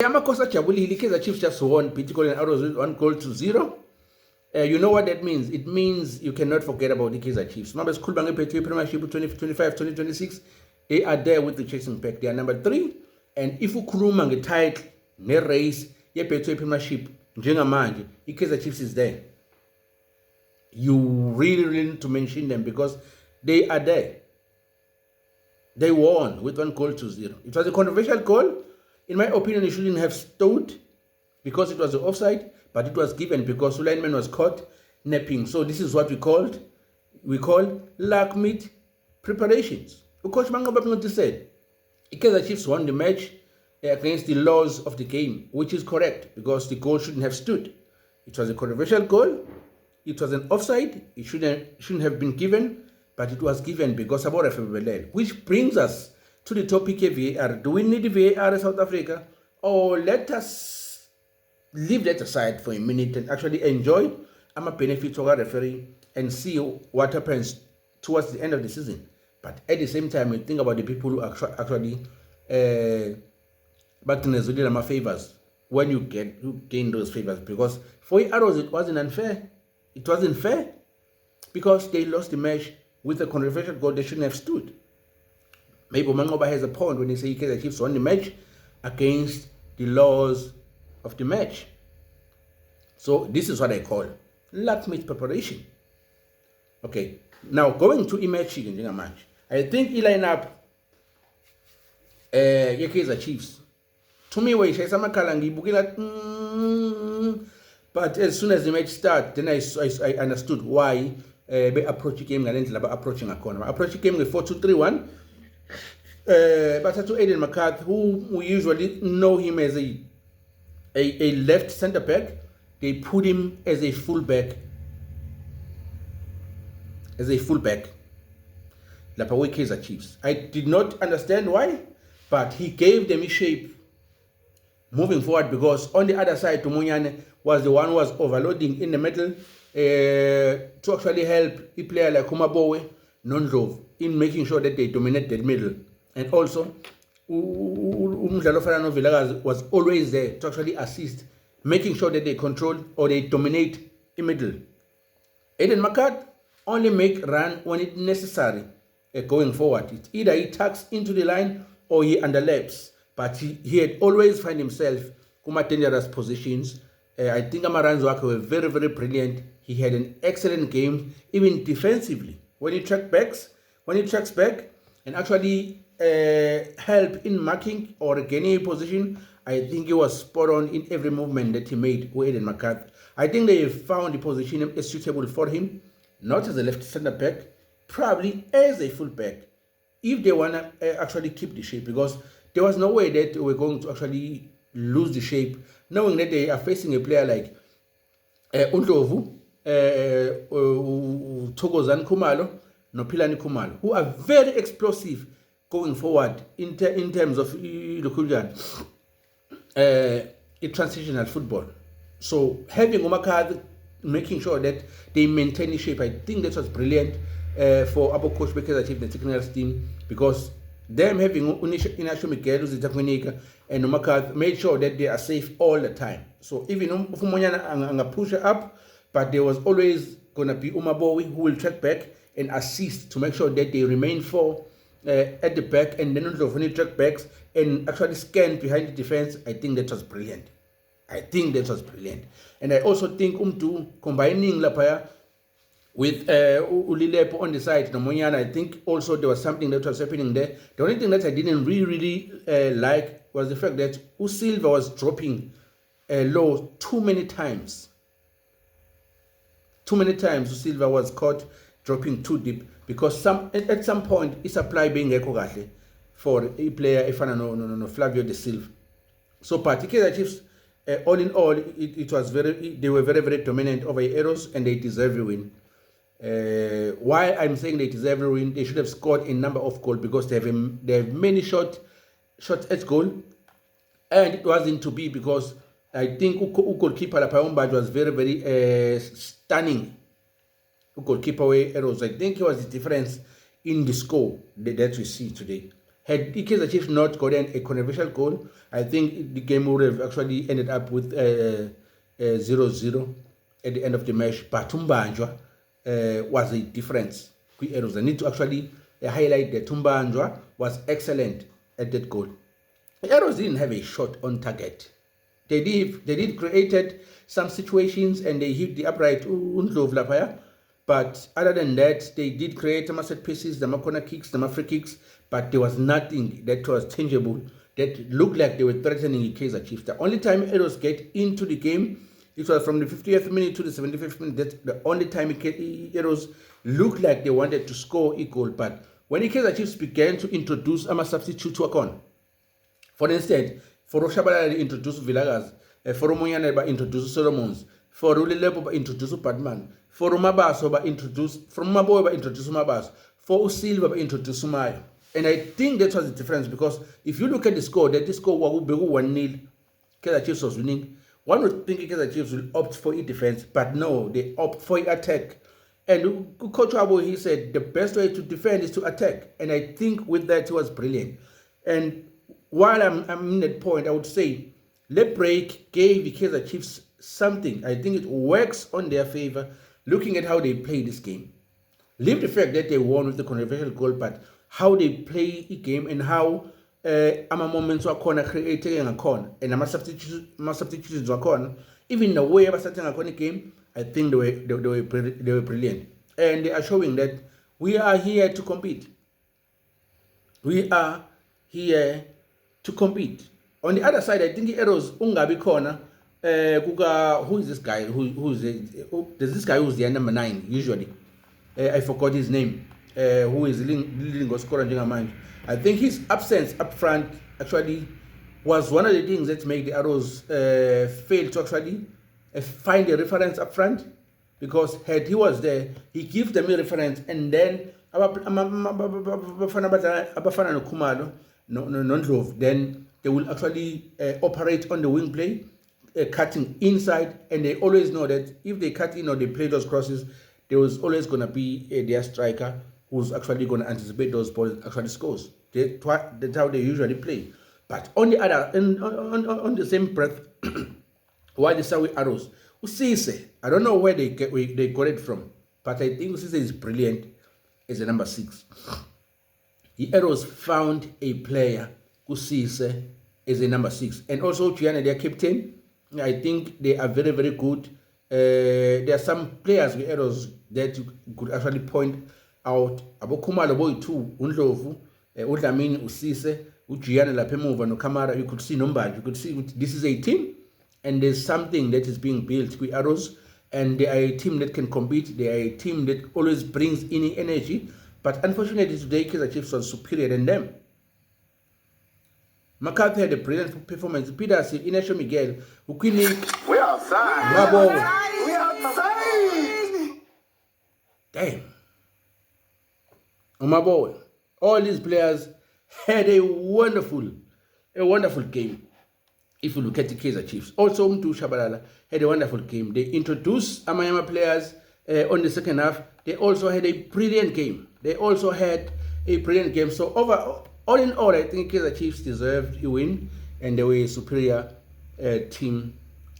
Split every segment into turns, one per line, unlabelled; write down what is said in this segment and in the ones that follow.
Amakosa ajabulile. Kaizer Chiefs just won, beat Golden Arrows with 1-0. You know what that means? It means you cannot forget about the Kaizer Chiefs. Remember, Schoolbank Betway Premiership 2025, 2026. They are there with the chasing pack. They are number 3. And if you khuluma nge-title, ne-race, ye-Betway Premiership, njengamanje, i-Kaizer Chiefs is there. You really need to mention them because they are there. They won with 1-0. It was a controversial goal. In my opinion, it shouldn't have stood because it was an offside, but it was given because Sulaiman was caught napping. So this is what we call lack meet preparations. Coach Mangoba said, Kaizer Chiefs won the match against the laws of the game, which is correct because the goal shouldn't have stood. It was a controversial goal. It was an offside. It shouldn't have been given, but it was given because of our FBLL. Which brings us to the topic of VAR. Do we need VAR in South Africa? Or let us leave that aside for a minute and actually enjoy our benefits of our referee and see what happens towards the end of the season. But at the same time, we think about the people who actually back to Nezulila favors when you gain those favors. Because for Arrows, it wasn't unfair. It wasn't fair because they lost the match with a controversial goal they shouldn't have stood. Maybe Mangoba has a point when they say Kaizer Chiefs won the match against the laws of the match. So this is what I call luck meets preparation. Okay, now going to image in the match. I think he line up Kaizer Chiefs. To me, when Shaisa Makalangi but as soon as the match started, then I understood why they approach the game and approaching a corner. Approach the game with 4-2-3-1. But to Aiden McCarthy, who we usually know him as a left center back, they put him as a fullback. Lapaway Kaizer Chiefs. I did not understand why, but he gave them a shape moving forward because on the other side, Tumunyane was the one who was overloading in the middle to actually help a player like Kumabowe, Nondlov, in making sure that they dominate the middle. And also, Umdlalo Farano Villarreal was always there to actually assist, making sure that they control or they dominate the middle. Aiden McCart only make run when it's necessary going forward. It's either he tucks into the line or he underlaps. But he had always find himself in dangerous positions. I think Amaran's work were very, very brilliant. He had an excellent game, even defensively. When he tracks back and actually help in marking or gaining a position, I think he was spot on in every movement that he made with Aiden McCarthy. I think they found the position as suitable for him, not as a left center back, probably as a full back, if they want to actually keep the shape, because there was no way that we're going to actually lose the shape, knowing that they are facing a player like Undlovu, Thokozani Khumalo, Nophilani Khumalo, who are very explosive going forward in terms of transitional football. So having Umakad making sure that they maintain the shape, I think that was brilliant for Abu Coach Kaizer Chiefs, the technical team, because them having Inasho Miguel, Zitakunika, and Umakad made sure that they are safe all the time. So even if Umanyana push up, but there was always going to be Umabowi who will track back and assist to make sure that they remain at the back, and then when he track backs and actually scan behind the defense. I think that was brilliant. And I also think combining Lapaya with Ulilepo on the side, Nomonyana, I think also there was something that was happening there. The only thing that I didn't really like was the fact that Usilva was dropping low too many times. Usilva was caught dropping too deep because at some point it's supply being ekogahle for a player no Flavio De Silva. So particularly Chiefs, all in all, it was they were very, very dominant over Arrows and they deserve a win. Why I'm saying they deserve a win, they should have scored a number of goals because they have many shots at goal, and it wasn't to be because I think goalkeeper Lapayomba was very, very stunning. Goalkeeper away Arrows, I think it was the difference in the score that we see today. Had Kaizer Chiefs not gotten a controversial goal, I think the game would have actually ended up with 0-0 at the end of the match. But Tumbanjwa was a difference. I need to actually highlight that Tumbanjwa was excellent at that goal. The Arrows didn't have a shot on target. They did created some situations and they hit the upright but other than that, they did create some set pieces, the corner kicks, the free kicks, but there was nothing that was tangible that looked like they were threatening the Kaizer Chiefs. The only time Arrows get into the game, it was from the 50th minute to the 75th minute. That's the only time Arrows looked like they wanted to score a goal. But when the Kaizer Chiefs began to introduce a substitute to Akon, for instance, for Shabalala introduced Villagas, for Moyane introduced Solomons, for Ulilebo introduced Batman, for Mabaso introduced from Maboy introduced Mabas, for Silva introduced Sumayo. And I think that was the difference, because if you look at the score, that the score was 1-0, Kaizer Chiefs was winning. One would think Kaizer Chiefs will opt for a defense, but no, they opt for attack. And Coach Abo, he said the best way to defend is to attack. And I think with that, it was brilliant. And while I'm in that point, I would say let break gave the Kaizer Chiefs something. I think it works on their favor, looking at how they play this game. Leave the fact that they won with the controversial goal, but how they play a game and how moments were creating a corner and substitutions were corner. Even the way of starting a corner game, I think they were brilliant. And they are showing that we are here to compete. We are here to compete. On the other side, I think the Arrows ungabi corner. Who is this guy? There's this guy who's the number 9 usually. I forgot his name. Who is leading goal scorer in mind. I think his absence up front actually was one of the things that made the Arrows fail to actually find a reference up front, because had he was there, he gives them a reference, and then then they will actually operate on the wing play, cutting inside, and they always know that if they cut in or they play those crosses, there was always going to be their striker who's actually going to anticipate those balls and actually scores. That's how they usually play. But on the other, on the same breath, while the Sawi Arrows, Usise, I don't know where they got it from, but I think Usise is brilliant as a number 6. The Arrows found a player, Usise, as a number 6. And also Gianna, their captain, I think they are very, very good. There are some players with Arrows that you could actually point out. Abokumalo boy too, Undlovu, Udlamini, Usise, Ujiana Lapemuva, no Kamara. You could see Nombad. You could see this is a team, and there's something that is being built with Arrows, and they are a team that can compete. They are a team that always brings in energy. But unfortunately, today Kaizer Chiefs was superior than them. McCarthy had a brilliant performance. Peter Inesho Miguel, Ukini.
We are outside. We are outside.
Damn. On my boy, all these players had a wonderful game. If you look at the Kaizer Chiefs, also Mtu Shabalala had a wonderful game. They introduced Amayama players on the second half. They also had a brilliant game. So all in all, I think Kaizer Chiefs deserved a win, and they were a superior team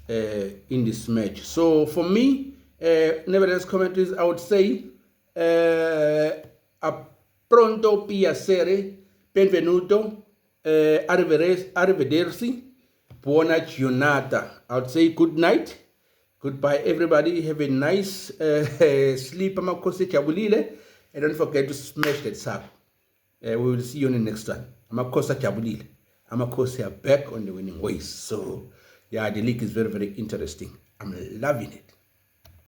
in this match. So for me, nevertheless, commentaries, I would say a pronto piacere, benvenuto, arrivederci, buona giornata. I would say good night, goodbye everybody, have a nice sleep, amakosi jabulile, and don't forget to smash that sub. We will see you on the next one. Amakosa jabulile, amakosi are back on the winning ways. So yeah, the league is very, very interesting. I'm loving it.